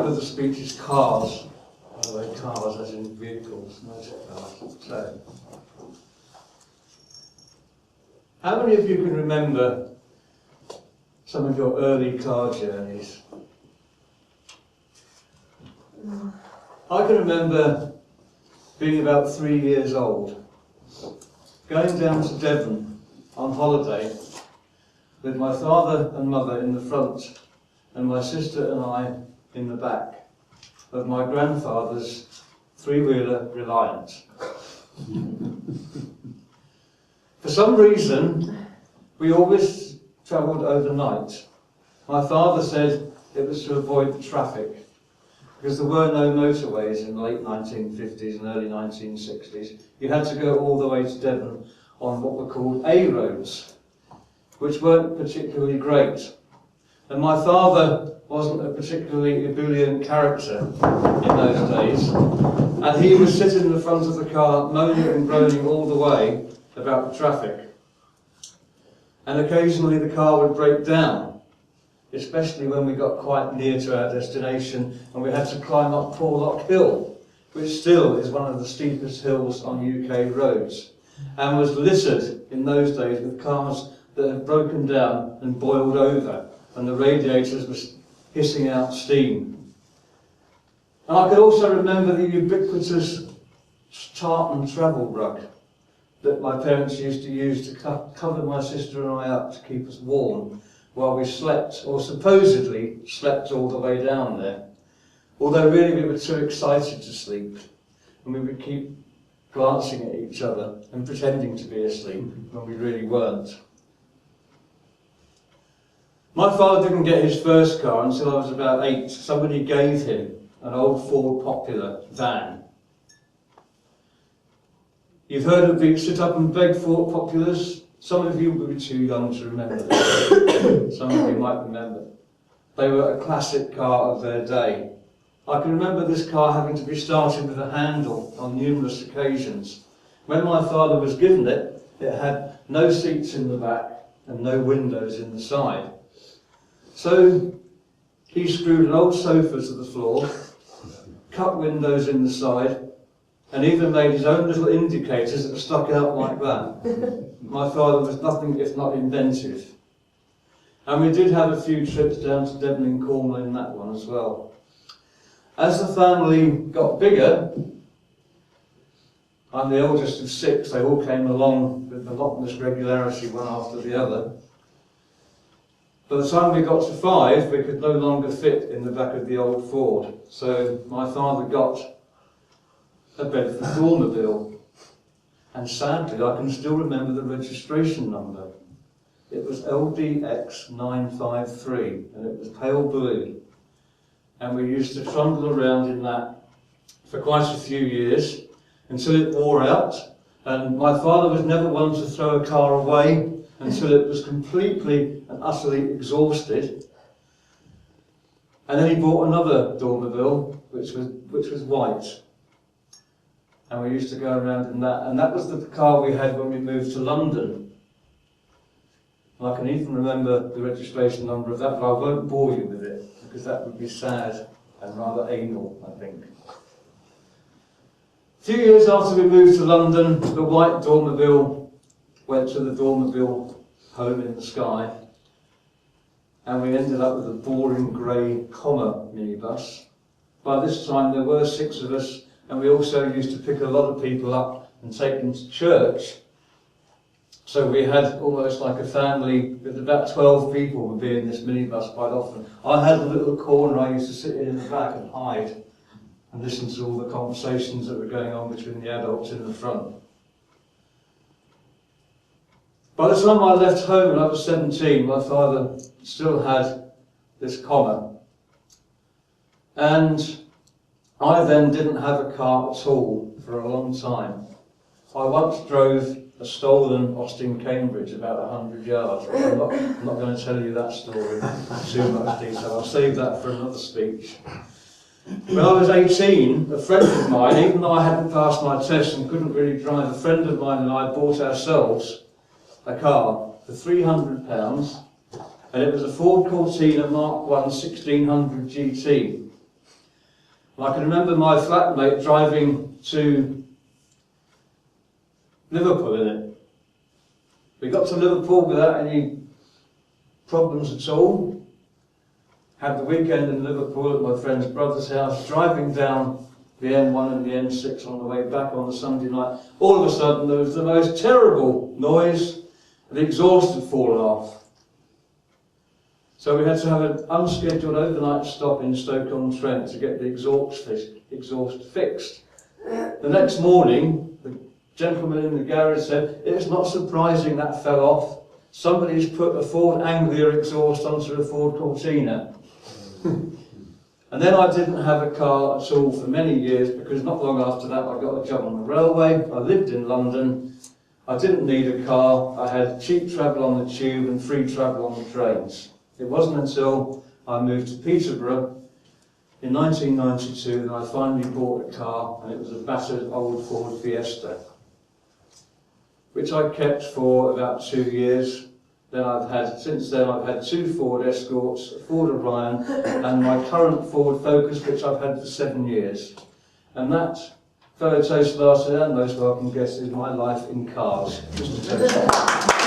with the speech is cars. By the way, cars as in vehicles, motor cars. So, how many of you can remember some of your early car journeys? I can remember being about 3 years old, going down to Devon on holiday with my father and mother in the front and my sister and I in the back of my grandfather's three-wheeler Reliant. For some reason, we always travelled overnight. My father said it was to avoid the traffic, because there were no motorways in the late 1950s and early 1960s. You had to go all the way to Devon on what were called A roads, which weren't particularly great. And my father wasn't a particularly ebullient character in those days, and he was sitting in the front of the car moaning and groaning all the way about the traffic. And occasionally the car would break down, especially when we got quite near to our destination and we had to climb up Porlock Hill, which still is one of the steepest hills on UK roads, and was littered in those days with cars that had broken down and boiled over, and the radiators were hissing out steam. And I could also remember the ubiquitous tartan travel rug that my parents used to use to cover my sister and I up to keep us warm while we slept, or supposedly slept, all the way down there. Although really we were too excited to sleep, and we would keep glancing at each other and pretending to be asleep when we really weren't. My father didn't get his first car until I was about 8. Somebody gave him an old Ford Popular van. You've heard of the sit up and beg Ford Populars? Some of you will be too young to remember this. Some of you might remember. They were a classic car of their day. I can remember this car having to be started with a handle on numerous occasions. When my father was given it, it had no seats in the back and no windows in the side. So he screwed an old sofa to the floor, cut windows in the side, and even made his own little indicators that stuck out like that. My father was nothing if not inventive. And we did have a few trips down to Devon and Cornwall in that one as well. As the family got bigger, I'm the oldest of 6, they all came along with monotonous regularity one after the other. By the time we got to 5, we could no longer fit in the back of the old Ford. So my father got a Bedford Dormobile. And sadly, I can still remember the registration number. It was LDX 953, and it was pale blue. And we used to trundle around in that for quite a few years, until it wore out. And my father was never one to throw a car away until it was completely and utterly exhausted. And then he bought another Dormobile, which was white. And we used to go around in that. And that was the car we had when we moved to London. And I can even remember the registration number of that, but I won't bore you with it, because that would be sad and rather anal, I think. A few years after we moved to London, the white Dormobile went to the Dormobile home in the sky, and we ended up with a boring grey Commer minibus. By this time there were 6 of us, and we also used to pick a lot of people up and take them to church. So we had almost like a family with about 12 people would be in this minibus quite often. I had a little corner I used to sit in the back and hide and listen to all the conversations that were going on between the adults in the front. By the time I left home when I was 17, my father still had this Commer. And I then didn't have a car at all for a long time. I once drove a stolen Austin Cambridge about 100 yards. I'm not going to tell you that story in too much detail. I'll save that for another speech. When I was 18, a friend of mine, even though I hadn't passed my test and couldn't really drive, a friend of mine and I bought ourselves a car for £300, and it was a Ford Cortina Mark I 1600 GT. And I can remember my flatmate driving to Liverpool in it. We got to Liverpool without any problems at all. Had the weekend in Liverpool at my friend's brother's house, driving down the M1 and the M6 on the way back on the Sunday night. All of a sudden there was the most terrible noise. The exhaust had fallen off. So we had to have an unscheduled overnight stop in Stoke-on-Trent to get the exhaust fixed. The next morning, the gentleman in the garage said, "It's not surprising that fell off. Somebody's put a Ford Anglia exhaust onto a Ford Cortina." And then I didn't have a car at all for many years, because not long after that I got a job on the railway. I lived in London. I didn't need a car. I had cheap travel on the tube and free travel on the trains. It wasn't until I moved to Peterborough in 1992 that I finally bought a car, and it was a battered old Ford Fiesta, which I kept for about 2 years. Since then I've had 2 Ford Escorts, a Ford Orion, and my current Ford Focus, which I've had for 7 years. And that, fellow Toastmaster and most welcome guests, is my life in cars. Mr. Toastmaster.